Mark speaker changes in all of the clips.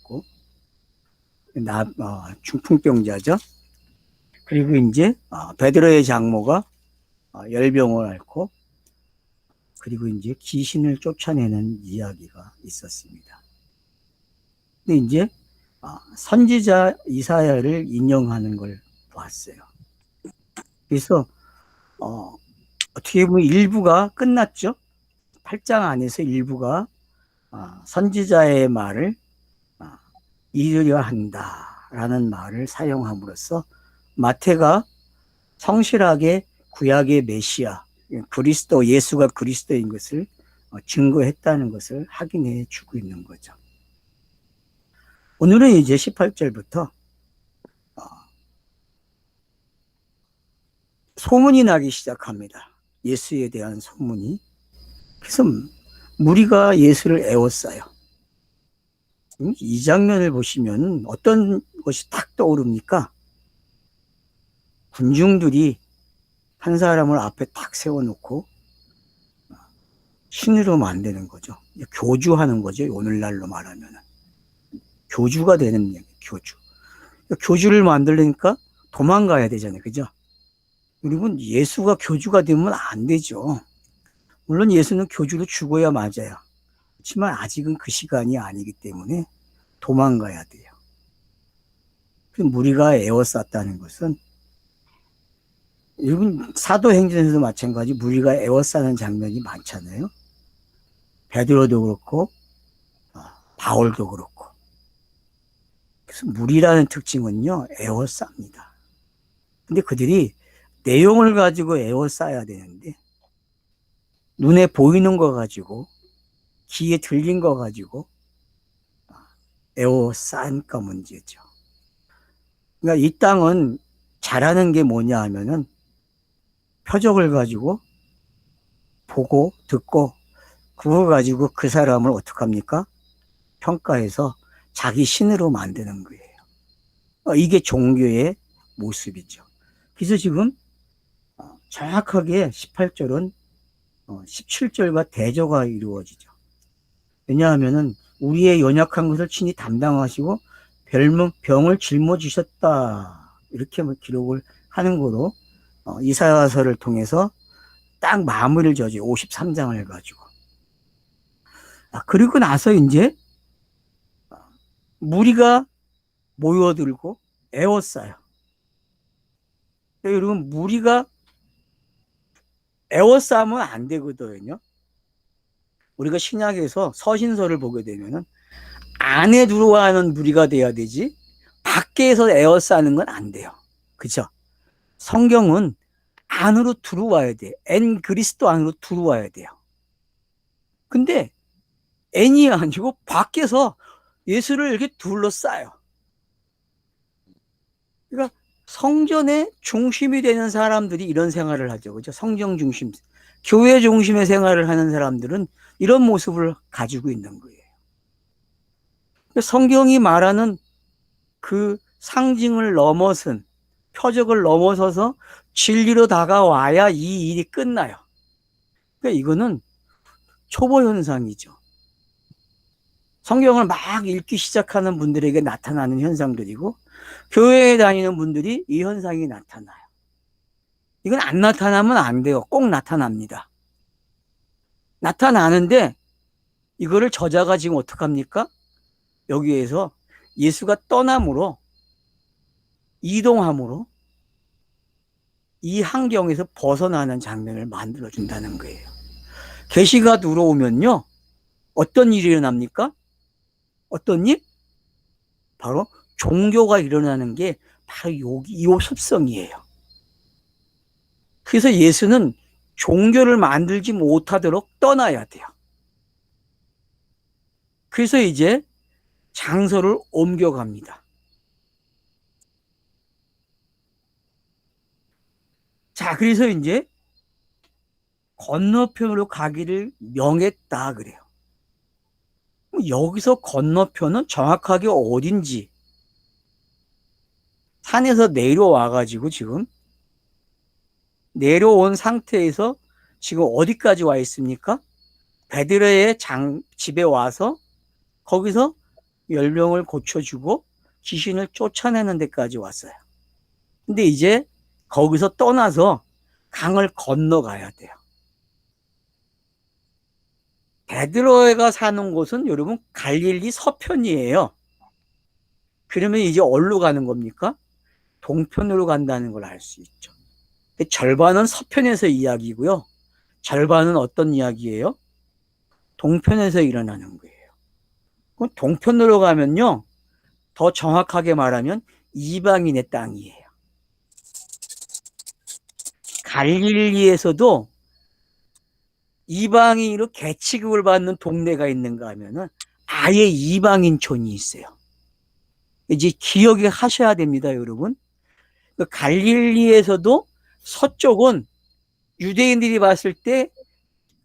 Speaker 1: 앓고, 중풍병자죠. 그리고 이제 베드로의 장모가 열병을 앓고, 그리고 이제 귀신을 쫓아내는 이야기가 있었습니다. 근데 이제 선지자 이사야를 인용하는 걸 보았어요. 그래서 어떻게 보면 일부가 끝났죠. 8장 안에서 일부가 선지자의 말을 이루려 한다라는 말을 사용함으로써 마태가 성실하게 구약의 메시아, 그리스도, 예수가 그리스도인 것을 증거했다는 것을 확인해 주고 있는 거죠. 오늘은 이제 18절부터 소문이 나기 시작합니다. 예수에 대한 소문이. 그래서 무리가 예수를 에워싸요. 이 장면을 보시면 어떤 것이 탁 떠오릅니까? 군중들이 한 사람을 앞에 탁 세워놓고 신으로 만드는 거죠. 교주하는 거죠. 오늘날로 말하면 교주가 되는 얘기, 교주. 교주를 만들려니까 도망가야 되잖아요. 그죠? 여러분, 예수가 교주가 되면 안 되죠. 물론 예수는 교주로 죽어야 맞아요. 그렇지만 아직은 그 시간이 아니기 때문에 도망가야 돼요. 무리가 에워쌌다는 것은, 여러분, 사도행전에서도 마찬가지 무리가 에워싸는 장면이 많잖아요. 베드로도 그렇고 바울도 그렇고. 그래서 무리라는 특징은요, 에워쌉니다. 근데 그들이 내용을 가지고 에워싸야 되는데, 눈에 보이는 거 가지고, 귀에 들린 거 가지고 에워싸니까 문제죠. 그러니까 이 땅은 잘하는 게 뭐냐 하면은 표적을 가지고 보고 듣고 그거 가지고 그 사람을 어떡합니까? 평가해서 자기 신으로 만드는 거예요. 이게 종교의 모습이죠. 그래서 지금 정확하게 18절은 17절과 대조가 이루어지죠. 왜냐하면은 우리의 연약한 것을 친히 담당하시고 병을 짊어지셨다 이렇게 기록을 하는 거로 이사야서를 통해서 딱 마무리를 지어줘. 53장을 가지고. 그리고 나서 이제 무리가 모여들고 에워싸요. 여러분, 무리가 에워싸면 안 되거든요. 우리가 신약에서 서신서를 보게 되면은 안에 들어와는 무리가 돼야 되지 밖에서 에워싸는 건 안 돼요. 그죠? 성경은 안으로 들어와야 돼. 그리스도 안으로 들어와야 돼요. 근데 N이 아니고 밖에서 예수를 이렇게 둘러싸요. 그러니까 성전의 중심이 되는 사람들이 이런 생활을 하죠. 그죠? 성경 중심, 교회 중심의 생활을 하는 사람들은 이런 모습을 가지고 있는 거예요. 성경이 말하는 그 상징을 넘어선, 표적을 넘어서서 진리로 다가와야 이 일이 끝나요. 그러니까 이거는 초보 현상이죠. 성경을 막 읽기 시작하는 분들에게 나타나는 현상들이고 교회에 다니는 분들이 이 현상이 나타나요. 이건 안 나타나면 안 돼요. 꼭 나타납니다. 나타나는데 이거를 저자가 지금 어떡합니까? 여기에서 예수가 떠남으로 이동함으로 이 환경에서 벗어나는 장면을 만들어준다는 거예요. 계시가 들어오면요. 어떤 일이 일어납니까? 어떤 일? 바로 종교가 일어나는 게 바로 이 습성이에요. 그래서 예수는 종교를 만들지 못하도록 떠나야 돼요. 그래서 이제 장소를 옮겨갑니다. 자, 그래서 이제 건너편으로 가기를 명했다 그래요. 여기서 건너편은 정확하게 어딘지 산에서 내려와가지고 지금 내려온 상태에서 지금 어디까지 와 있습니까? 베드로의 집에 와서 거기서 10명을 고쳐주고 귀신을 쫓아내는 데까지 왔어요. 근데 이제 거기서 떠나서 강을 건너가야 돼요. 베드로가 사는 곳은 여러분 갈릴리 서편이에요. 그러면 이제 어디로 가는 겁니까? 동편으로 간다는 걸 알 수 있죠. 절반은 서편에서 이야기고요. 절반은 어떤 이야기예요? 동편에서 일어나는 거예요. 그럼 동편으로 가면요, 더 정확하게 말하면 이방인의 땅이에요. 갈릴리에서도 이방인으로 계치급을 받는 동네가 있는가 하면은 아예 이방인촌이 있어요. 이제 기억을 하셔야 됩니다, 여러분. 갈릴리에서도 서쪽은 유대인들이 봤을 때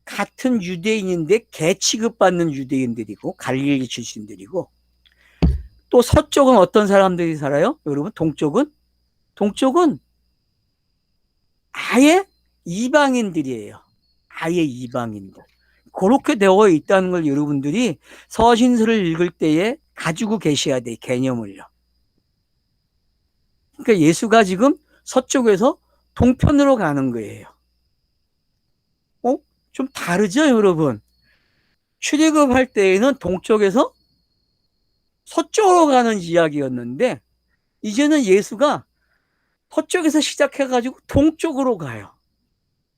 Speaker 1: 같은 유대인인데 계치급받는 유대인들이고 갈릴리 출신들이고, 또 서쪽은 어떤 사람들이 살아요? 여러분, 동쪽은 아예 이방인들이에요. 아예 이방인들. 그렇게 되어 있다는 걸 여러분들이 서신서를 읽을 때에 가지고 계셔야 돼요, 개념을요. 그러니까 예수가 지금 서쪽에서 동편으로 가는 거예요. 좀 다르죠, 여러분? 출애굽할 때에는 동쪽에서 서쪽으로 가는 이야기였는데, 이제는 예수가 서쪽에서 시작해가지고 동쪽으로 가요.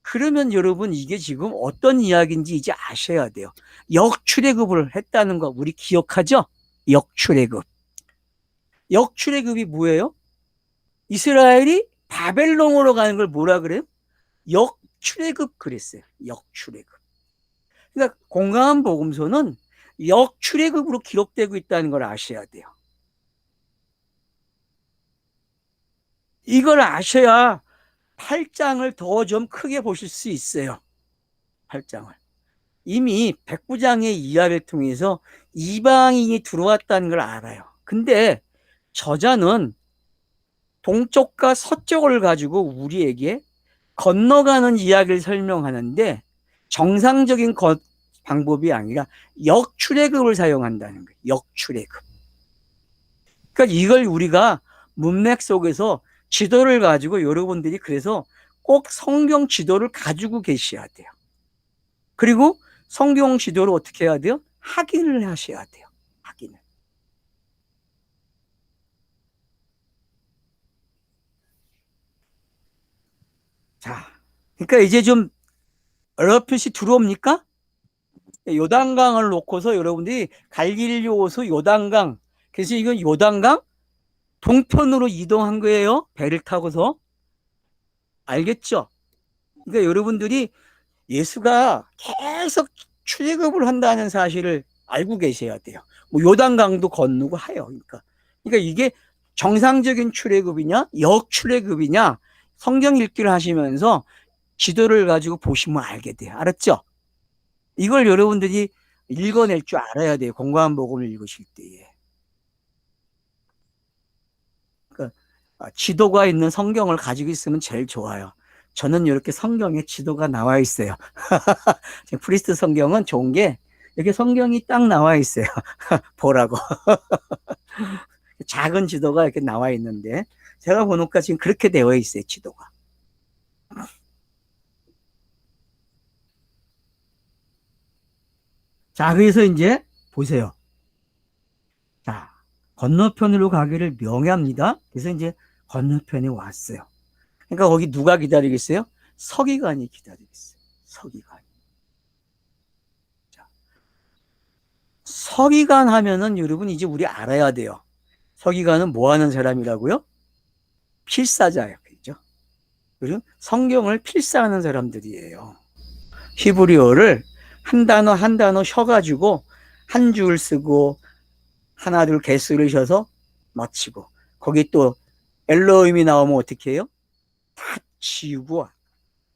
Speaker 1: 그러면 여러분, 이게 지금 어떤 이야기인지 이제 아셔야 돼요. 역출애굽을 했다는 거 우리 기억하죠? 역출애굽. 역출애굽이 뭐예요? 이스라엘이 바벨론으로 가는 걸 뭐라 그래요? 역출애굽 그랬어요. 역출애굽. 그러니까 공감한 복음서는 역출애굽으로 기록되고 있다는 걸 아셔야 돼요. 이걸 아셔야 8장을 더 좀 크게 보실 수 있어요. 8장을. 이미 백부장의 이야기를 통해서 이방인이 들어왔다는 걸 알아요. 근데 저자는 동쪽과 서쪽을 가지고 우리에게 건너가는 이야기를 설명하는데 정상적인 방법이 아니라 역출애굽을 사용한다는 거예요. 역출애굽. 그러니까 이걸 우리가 문맥 속에서 지도를 가지고 여러분들이 그래서 꼭 성경 지도를 가지고 계셔야 돼요. 그리고 성경 지도를 어떻게 해야 돼요? 확인을 하셔야 돼요. 확인을. 자, 그러니까 이제 좀 어렴풋이 들어옵니까? 요단강을 놓고서 여러분들이 갈릴리 호수 요단강, 그래서 이건 요단강 동편으로 이동한 거예요. 배를 타고서. 알겠죠? 그러니까 여러분들이 예수가 계속 출애굽을 한다는 사실을 알고 계셔야 돼요. 뭐 요단강도 건너고 해요. 그러니까 이게 정상적인 출애굽이냐, 역출애굽이냐, 성경 읽기를 하시면서 지도를 가지고 보시면 알게 돼요. 알았죠? 이걸 여러분들이 읽어낼 줄 알아야 돼요. 공감한 복음을 읽으실 때에. 그러니까 지도가 있는 성경을 가지고 있으면 제일 좋아요. 저는 이렇게 성경에 지도가 나와 있어요. 프리스트 성경은 좋은 게 이렇게 성경이 딱 나와 있어요. 보라고. 작은 지도가 이렇게 나와 있는데 제가 보니까 지금 그렇게 되어 있어요. 지도가. 자, 그래서 이제 보세요. 자, 건너편으로 가기를 명합니다. 그래서 이제 건너편에 왔어요. 그러니까 거기 누가 기다리겠어요? 서기관이 기다리겠어요. 서기관. 자, 서기관 하면은 여러분 이제 우리 알아야 돼요. 서기관은 뭐 하는 사람이라고요? 필사자예요. 그죠? 그리고 성경을 필사하는 사람들이에요. 히브리어를 한 단어 한 단어 쉬어가지고 한 줄 쓰고 하나 둘 개수를 쉬어서 마치고 거기 또 엘로힘이 나오면 어떻게 해요? 다 지우고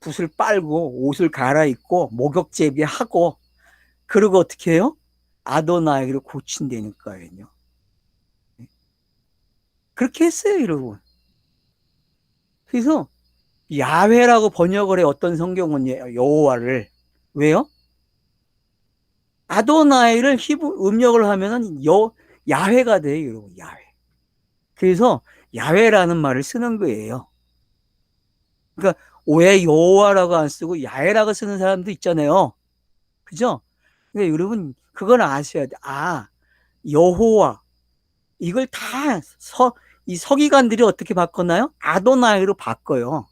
Speaker 1: 붓을 빨고 옷을 갈아입고 목욕제비하고 그리고 어떻게 해요? 아도나이를 고친다니까요. 그렇게 했어요, 여러분. 그래서 야훼라고 번역을 해. 어떤 성경은 여호와를. 왜요? 아도나이를 히브 음력을 하면은 야훼가 돼요, 여러분. 야훼. 그래서 야훼라는 말을 쓰는 거예요. 그러니까 왜 여호와라고 안 쓰고 야훼라고 쓰는 사람도 있잖아요. 그죠? 근데 여러분 그건 아셔야 돼. 아, 여호와 이걸 다 이 서기관들이 어떻게 바꿨나요? 아도나이로 바꿔요.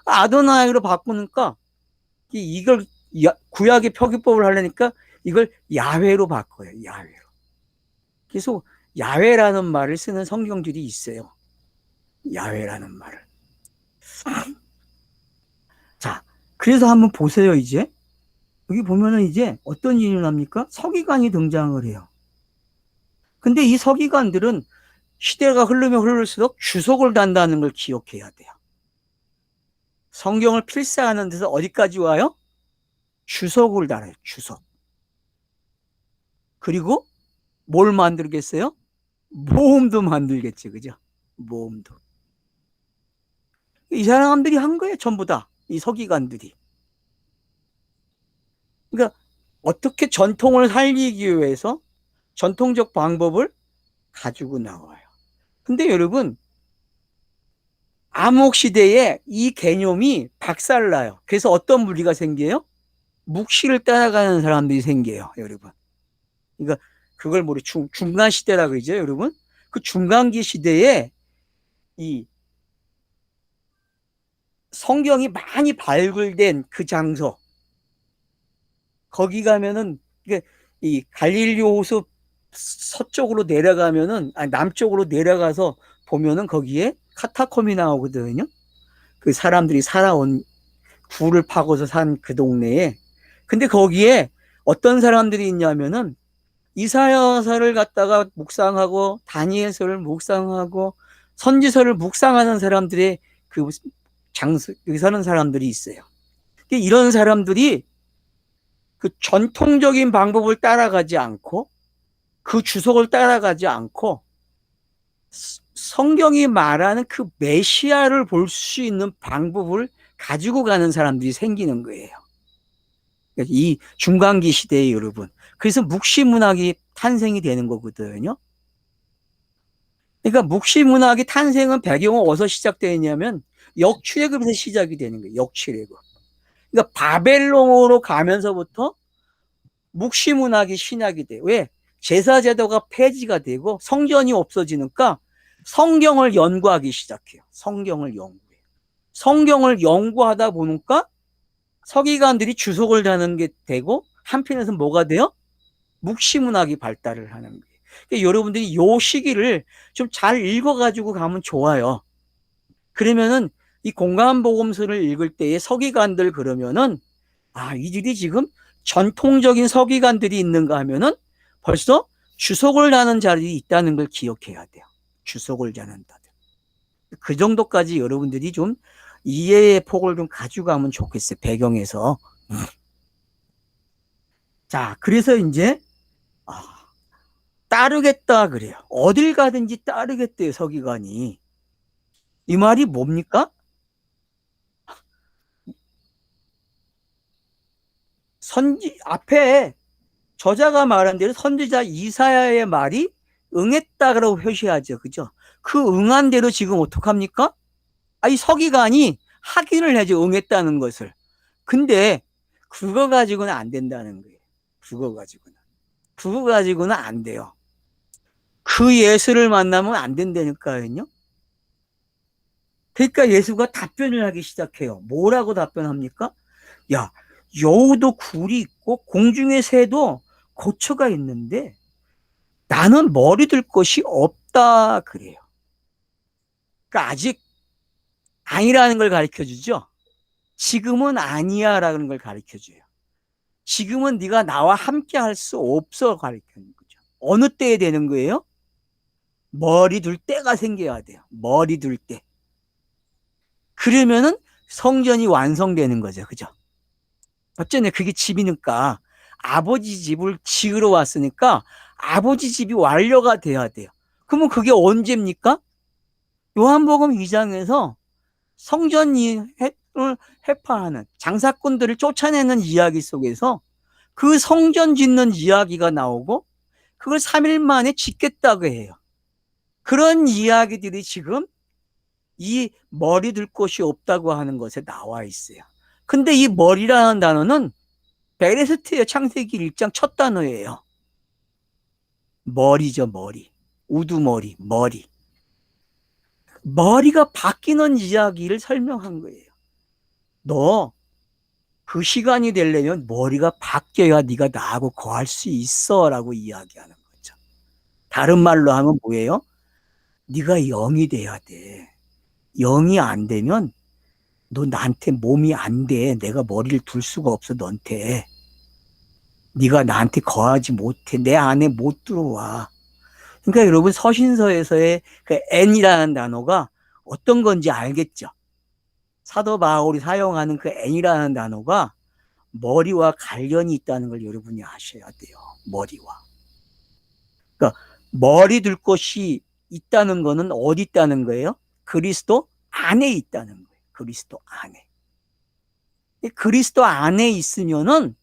Speaker 1: 아도나이로 바꾸니까 이걸 구약의 표기법을 하려니까 이걸 야훼로 바꿔요. 야훼로. 그래서 야훼라는 말을 쓰는 성경들이 있어요. 야훼라는 말을. 자, 그래서 한번 보세요. 이제 여기 보면은 이제 어떤 일이 일어납니까? 서기관이 등장을 해요. 근데 이 서기관들은 시대가 흐르면 흐를수록 주석을 단다는 걸 기억해야 돼요. 성경을 필사하는 데서 어디까지 와요? 주석을 달아요. 주석. 그리고 뭘 만들겠어요? 모험도 만들겠지. 그죠? 모험도. 이 사람들이 한 거예요. 전부 다. 이 서기관들이. 그러니까 어떻게 전통을 살리기 위해서 전통적 방법을 가지고 나와요. 근데 여러분 암흑시대에 이 개념이 박살나요. 그래서 어떤 무리가 생겨요? 묵시를 따라가는 사람들이 생겨요. 여러분. 그러니까 그걸 뭐래 중간시대라고 그러죠. 여러분. 그 중간기 시대에 이 성경이 많이 발굴된 그 장소 거기 가면은 이 갈릴리 호수 서쪽으로 내려가면은 남쪽으로 내려가서 보면은 거기에 카타콤이 나오거든요. 그 사람들이 살아온 굴을 파고서 산 그 동네에. 근데 거기에 어떤 사람들이 있냐면은 이사야서를 갖다가 묵상하고 다니엘서를 묵상하고 선지서를 묵상하는 사람들의 그 장소 여기 사는 사람들이 있어요. 이런 사람들이 그 전통적인 방법을 따라가지 않고 그 주석을 따라가지 않고 성경이 말하는 그 메시아를 볼 수 있는 방법을 가지고 가는 사람들이 생기는 거예요. 이 중간기 시대에 여러분. 그래서 묵시문학이 탄생이 되는 거거든요. 그러니까 묵시문학이 탄생은 배경은 어디서 시작되느냐면 역출애굽에서 시작이 되는 거예요. 역출애굽. 그러니까 바벨론으로 가면서부터 묵시문학이 신학이 돼요. 왜? 제사제도가 폐지가 되고 성전이 없어지니까 성경을 연구하기 시작해요. 성경을 연구해요. 성경을 연구하다 보니까 서기관들이 주석을 다는 게 되고 한편에서 뭐가 돼요? 묵시문학이 발달을 하는 거예요. 그러니까 여러분들이 이 시기를 좀 잘 읽어가지고 가면 좋아요. 그러면은 이 공간복음서를 읽을 때에 서기관들 그러면은 이들이 지금 전통적인 서기관들이 있는가 하면은 벌써 주석을 다는 자들이 있다는 걸 기억해야 돼요. 주석을 다는 자들. 그 정도까지 여러분들이 좀 이해의 폭을 좀 가져가면 좋겠어요. 배경에서. 자, 그래서 이제 따르겠다 그래요. 어딜 가든지 따르겠대요. 서기관이. 이 말이 뭡니까? 앞에 저자가 말한 대로 선지자 이사야의 말이 응했다라고 표시하죠. 그죠? 그 응한 대로 지금 어떡합니까? 이 서기관이 확인을 해줘. 응했다는 것을. 근데 그거 가지고는 안 된다는 거예요. 그거 가지고는 안 돼요. 그 예수를 만나면 안 된다니까요. 그러니까 예수가 답변을 하기 시작해요. 뭐라고 답변합니까? 야, 여우도 굴이 있고 공중의 새도 거처가 있는데 나는 머리 들 것이 없다 그래요. 그러니까 아직 아니라는 걸 가르쳐주죠. 지금은 아니야라는 걸 가르쳐줘요. 지금은 네가 나와 함께 할 수 없어 가르치는 거죠. 어느 때에 되는 거예요? 머리 둘 때가 생겨야 돼요. 머리 둘 때. 그러면은 성전이 완성되는 거죠. 그죠? 어쩌네 그게 집이니까 아버지 집을 지으러 왔으니까 아버지 집이 완료가 돼야 돼요. 그러면 그게 언제입니까? 요한복음 2장에서 성전이 해파하는 장사꾼들을 쫓아내는 이야기 속에서 그 성전 짓는 이야기가 나오고 그걸 3일 만에 짓겠다고 해요. 그런 이야기들이 지금 이 머리 둘 곳이 없다고 하는 것에 나와 있어요. 근데 이 머리라는 단어는 베레스트의 창세기 1장 첫 단어예요. 머리죠, 머리. 우두머리, 머리. 머리가 바뀌는 이야기를 설명한 거예요. 너 그 시간이 되려면 머리가 바뀌어야 네가 나하고 거할 수 있어 라고 이야기하는 거죠. 다른 말로 하면 뭐예요? 네가 영이 돼야 돼. 영이 안 되면 너 나한테 몸이 안 돼. 내가 머리를 둘 수가 없어 너한테. 네가 나한테 거하지 못해. 내 안에 못 들어와. 그러니까 여러분 서신서에서의 그 N이라는 단어가 어떤 건지 알겠죠? 사도 바울이 사용하는 그 N이라는 단어가 머리와 관련이 있다는 걸 여러분이 아셔야 돼요. 머리와. 그러니까 머리 둘 곳이 있다는 거는 어디 있다는 거예요? 그리스도 안에 있다는 거예요. 그리스도 안에. 그리스도 안에 있으면은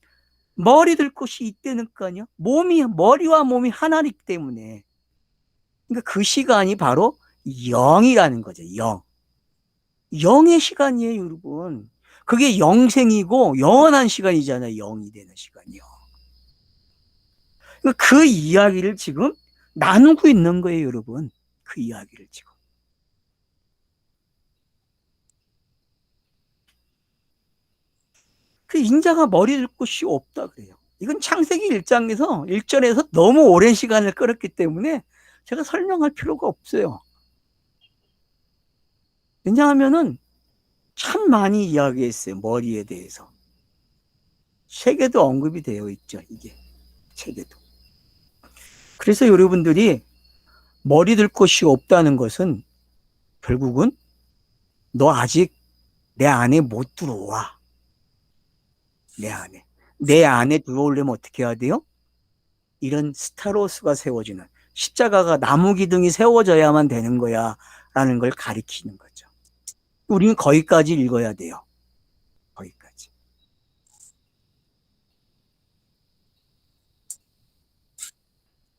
Speaker 1: 머리 둘 곳이 있다니까요. 머리와 몸이 하나이기 때문에. 그러니까 그 시간이 바로 영이라는 거죠. 영. 영의 시간이에요, 여러분. 그게 영생이고 영원한 시간이잖아요. 영이 되는 시간이요. 그 이야기를 지금 나누고 있는 거예요, 여러분. 그 이야기를 지금. 그 인자가 머리 둘 곳이 없다 그래요. 이건 창세기 1절에서 너무 오랜 시간을 끌었기 때문에 제가 설명할 필요가 없어요. 왜냐하면은 참 많이 이야기했어요. 머리에 대해서. 책에도 언급이 되어 있죠. 이게 책에도. 그래서 여러분들이 머리 둘 곳이 없다는 것은 결국은 너 아직 내 안에 못 들어와. 내 안에 들어오려면 어떻게 해야 돼요? 이런 스타로스가 세워지는, 십자가가 나무 기둥이 세워져야만 되는 거야 라는 걸 가리키는 거죠. 우리는 거기까지 읽어야 돼요. 거기까지.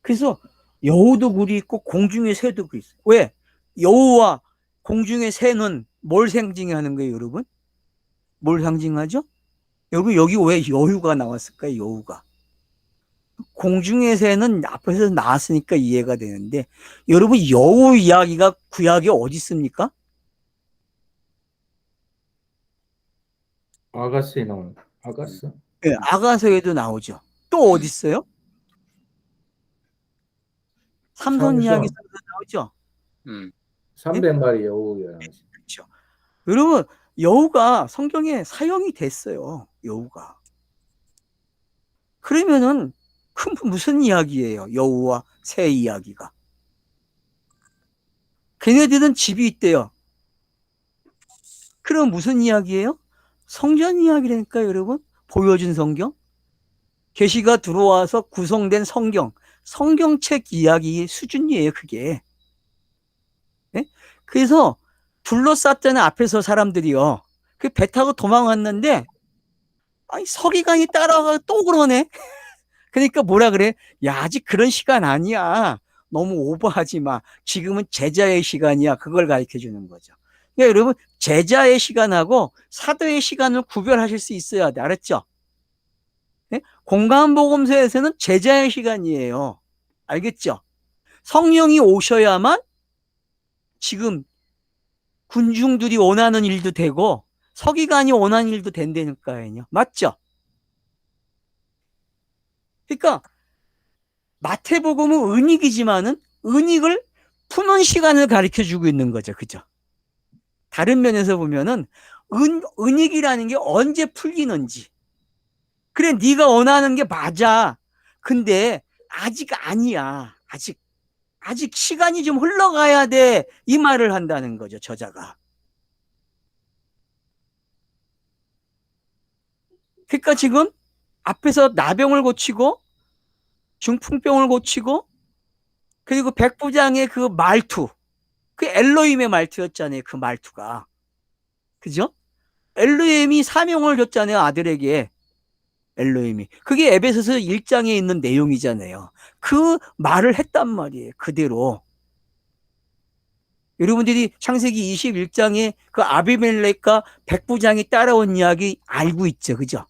Speaker 1: 그래서 여우도 굴이 있고 공중의 새도 굴이 있어요. 왜? 여우와 공중의 새는 뭘 상징하는 거예요, 여러분? 뭘 상징하죠? 여기 왜 여우가 나왔을까요? 여우가. 공중의 새는 앞에서 나왔으니까 이해가 되는데, 여러분 여우 이야기가 구약에 어디 있습니까?
Speaker 2: 아가스에 나오는 아가스?
Speaker 1: 네, 아가서에도 나오죠. 또 어디 있어요? 삼손 이야기 나오죠.
Speaker 2: 300마리 여우가.
Speaker 1: 그렇죠. 여러분 여우가 성경에 사용이 됐어요. 여우가. 그러면은 무슨 이야기예요? 여우와 새 이야기가. 걔네들은 집이 있대요. 그럼 무슨 이야기예요? 성전 이야기라니까요, 여러분. 보여준 성경. 계시가 들어와서 구성된 성경책 이야기 수준이에요, 그게. 네? 그래서 둘러쌌잖아요, 앞에서 사람들이요. 그 배 타고 도망왔는데, 아니, 서기관이 따라가 또 그러네. 그러니까 뭐라 그래? 야, 아직 그런 시간 아니야. 너무 오버하지 마. 지금은 제자의 시간이야. 그걸 가르쳐 주는 거죠. 그러니까 여러분, 제자의 시간하고 사도의 시간을 구별하실 수 있어야 돼. 알았죠? 네? 공간복음서에서는 제자의 시간이에요. 알겠죠? 성령이 오셔야만 지금 군중들이 원하는 일도 되고 서기관이 원하는 일도 된다니까요. 맞죠? 그러니까 마태복음은 은익이지만은 은익을 푸는 시간을 가르쳐주고 있는 거죠. 그죠? 다른 면에서 보면은 은익이라는 게 언제 풀리는지. 그래, 네가 원하는 게 맞아. 근데 아직 아니야. 아직 시간이 좀 흘러가야 돼. 이 말을 한다는 거죠, 저자가. 그러니까 지금 앞에서 나병을 고치고 중풍병을 고치고 그리고 백부장의 그 말투, 그 엘로힘의 말투였잖아요. 그 말투가. 그죠? 엘로힘이 사명을 줬잖아요. 아들에게. 엘로힘이. 그게 에베소서 1장에 있는 내용이잖아요. 그 말을 했단 말이에요. 그대로. 여러분들이 창세기 21장에 그 아비멜렉과 백부장이 따라온 이야기 알고 있죠. 그죠?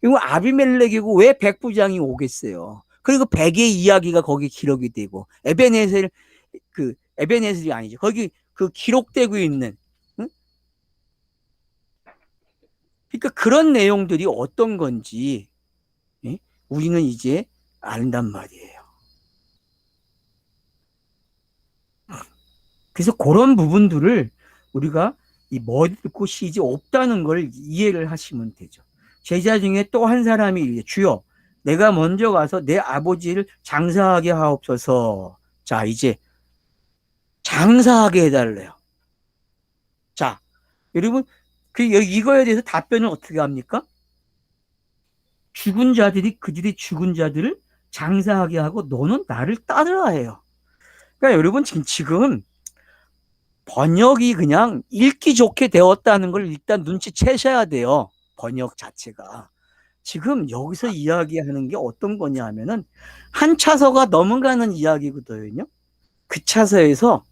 Speaker 1: 이거 아비멜렉이고 왜 백부장이 오겠어요? 그리고 백의 이야기가 거기 기록이 되고, 에베네셀이 아니죠. 거기 그 기록되고 있는, 응? 그러니까 그런 내용들이 어떤 건지, 예? 우리는 이제 안단 말이에요. 그래서 그런 부분들을 우리가 이 머리 들 곳이 이제 없다는 걸 이해를 하시면 되죠. 제자 중에 또 한 사람이 이제 주여 내가 먼저 가서 내 아버지를 장사하게 하옵소서. 자, 이제 장사하게 해달래요. 자, 여러분 이거에 대해서 답변을 어떻게 합니까? 죽은 자들이 그들이 죽은 자들을 장사하게 하고 너는 나를 따르라 해요. 그러니까 여러분 지금 번역이 그냥 읽기 좋게 되었다는 걸 일단 눈치채셔야 돼요. 번역 자체가. 지금 여기서 이야기하는 게 어떤 거냐 하면은 한 차서가 넘어가는 이야기거든요. 그 차서에서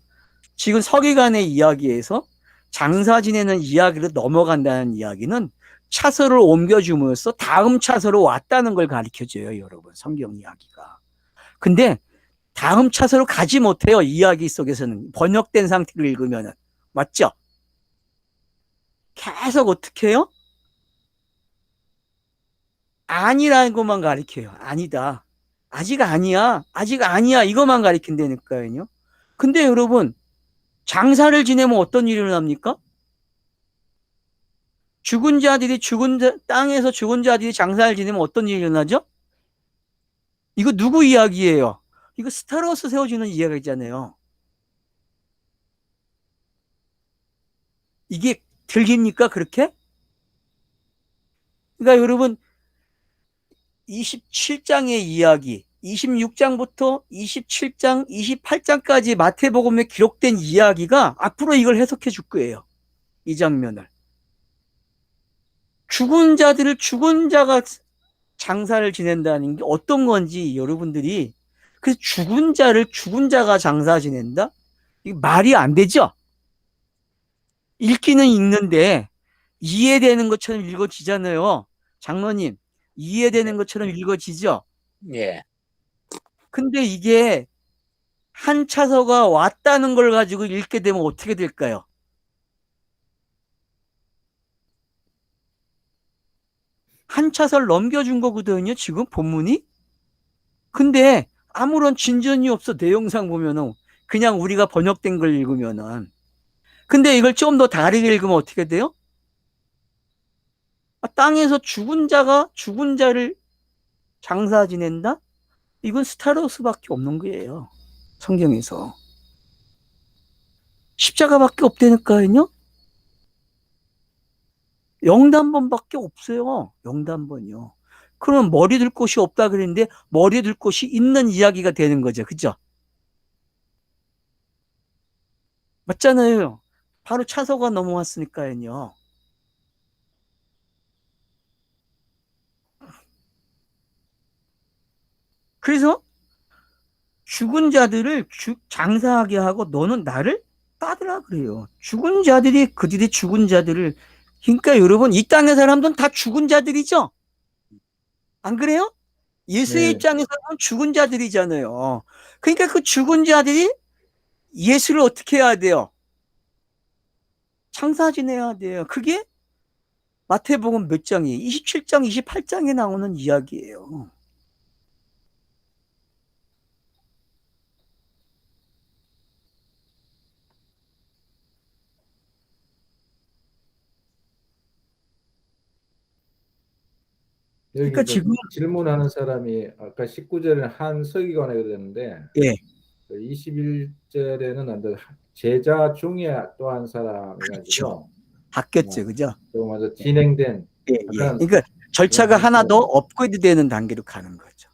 Speaker 1: 지금 서기관의 이야기에서 장사 지내는 이야기로 넘어간다는 이야기는 차서를 옮겨줌으로써 다음 차서로 왔다는 걸 가르쳐줘요, 여러분. 성경 이야기가. 근데 다음 차서로 가지 못해요. 이야기 속에서는 번역된 상태로 읽으면은. 맞죠? 계속 어떻게 해요? 아니라는 것만 가르쳐요. 아니다. 아직 아니야. 아직 아니야. 이것만 가르친다니까요. 근데 여러분, 장사를 지내면 어떤 일이 일어납니까? 땅에서 죽은 자들이 장사를 지내면 어떤 일이 일어나죠? 이거 누구 이야기예요? 이거 스타로스 세워주는 이야기잖아요. 이게 들립니까? 그렇게? 그러니까 여러분 27장의 이야기 26장부터 27장 28장까지 마태복음에 기록된 이야기가 앞으로 이걸 해석해 줄 거예요. 이 장면을. 죽은 자가 장사를 지낸다는 게 어떤 건지 여러분들이 그래서 죽은 자가 장사 지낸다? 이게 말이 안 되죠? 읽기는 읽는데 이해되는 것처럼 읽어지잖아요. 장로님, 이해되는 것처럼 읽어지죠?
Speaker 3: 예.
Speaker 1: 근데 이게 한 차서가 왔다는 걸 가지고 읽게 되면 어떻게 될까요? 한 차서를 넘겨준 거거든요, 지금 본문이. 근데 아무런 진전이 없어, 내용상 보면은. 그냥 우리가 번역된 걸 읽으면은. 근데 이걸 좀 더 다르게 읽으면 어떻게 돼요? 땅에서 죽은 자를 장사 지낸다? 이건 스타로스밖에 없는 거예요. 성경에서. 십자가밖에 없다니까요. 영단번밖에 없어요. 영단번이요. 그러면 머리 둘 곳이 없다 그랬는데 머리 둘 곳이 있는 이야기가 되는 거죠. 그죠? 맞잖아요. 바로 차서가 넘어왔으니까요. 그래서 죽은 자들을 장사하게 하고 너는 나를 따르라 그래요. 죽은 자들이 그들이 죽은 자들을. 그러니까 여러분 이 땅의 사람들은 다 죽은 자들이죠. 안 그래요? 예수의
Speaker 2: 네.
Speaker 1: 입장에서는 죽은 자들이잖아요. 그러니까 그 죽은 자들이 예수를 어떻게 해야 돼요? 장사 지내야 돼요. 그게 마태복음 몇 장이에요? 27장, 28장에 나오는 이야기예요.
Speaker 2: 여기
Speaker 1: 그러니까 지금
Speaker 2: 질문하는 사람이 아까 19절에는 한 서기관에 그랬는데
Speaker 1: 예.
Speaker 2: 21절에는 제자 중에 또 한 사람
Speaker 1: 그렇죠. 바뀌었죠. 그죠?
Speaker 2: 또 먼저 진행된
Speaker 1: 예, 예. 그러니까 절차가 하나 더 업그레이드 되는 단계로 가는 거죠.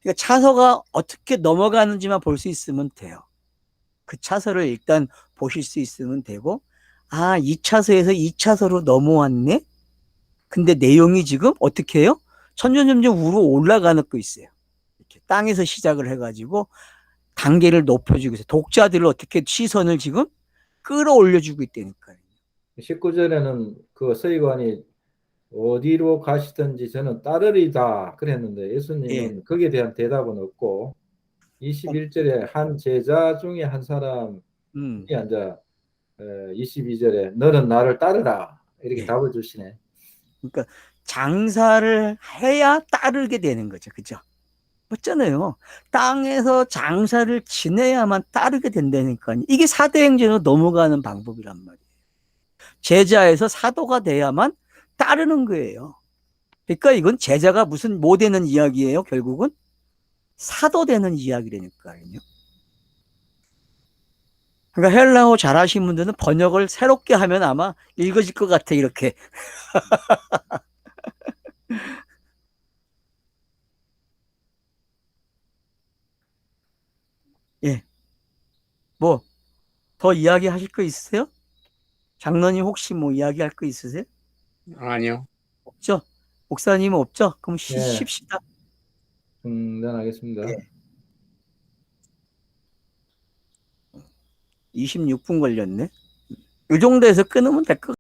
Speaker 1: 그러니까 차서가 어떻게 넘어가는지만 볼 수 있으면 돼요. 그 차서를 일단 보실 수 있으면 되고, 아, 이 차서에서 이 차서로 넘어왔네? 근데 내용이 지금 어떻게 해요? 점점 위로 올라가는 거 있어요. 이렇게 땅에서 시작을 해가지고 단계를 높여주고 있어요. 독자들을 어떻게 시선을 지금 끌어올려주고 있다니까요.
Speaker 2: 19절에는 그 서기관이 어디로 가시든지 저는 따르리다 그랬는데
Speaker 1: 예.
Speaker 2: 예수님은 거기에 대한 대답은 없고 21절에 한 제자 중에 한 사람이 앉아 22절에 너는 나를 따르라 이렇게
Speaker 1: 예.
Speaker 2: 답을 주시네.
Speaker 1: 그러니까 장사를 해야 따르게 되는 거죠. 그죠? 맞잖아요. 땅에서 장사를 지내야만 따르게 된다니까요. 이게 사도행전으로 넘어가는 방법이란 말이에요. 제자에서 사도가 돼야만 따르는 거예요. 그러니까 이건 제자가 무슨 뭐 되는 이야기예요, 결국은? 사도 되는 이야기라니까요. 그러니까 헬라어 잘하시는 분들은 번역을 새롭게 하면 아마 읽어질 것 같아, 이렇게. 예. 뭐, 더 이야기하실 거 있으세요? 장로님 혹시 뭐 이야기할 거 있으세요?
Speaker 3: 아니요.
Speaker 1: 없죠? 목사님은 없죠? 그럼
Speaker 2: 예,
Speaker 1: 쉽시다.
Speaker 2: 중단하겠습니다.
Speaker 1: 26분 걸렸네. 이 정도에서 끊으면 될 것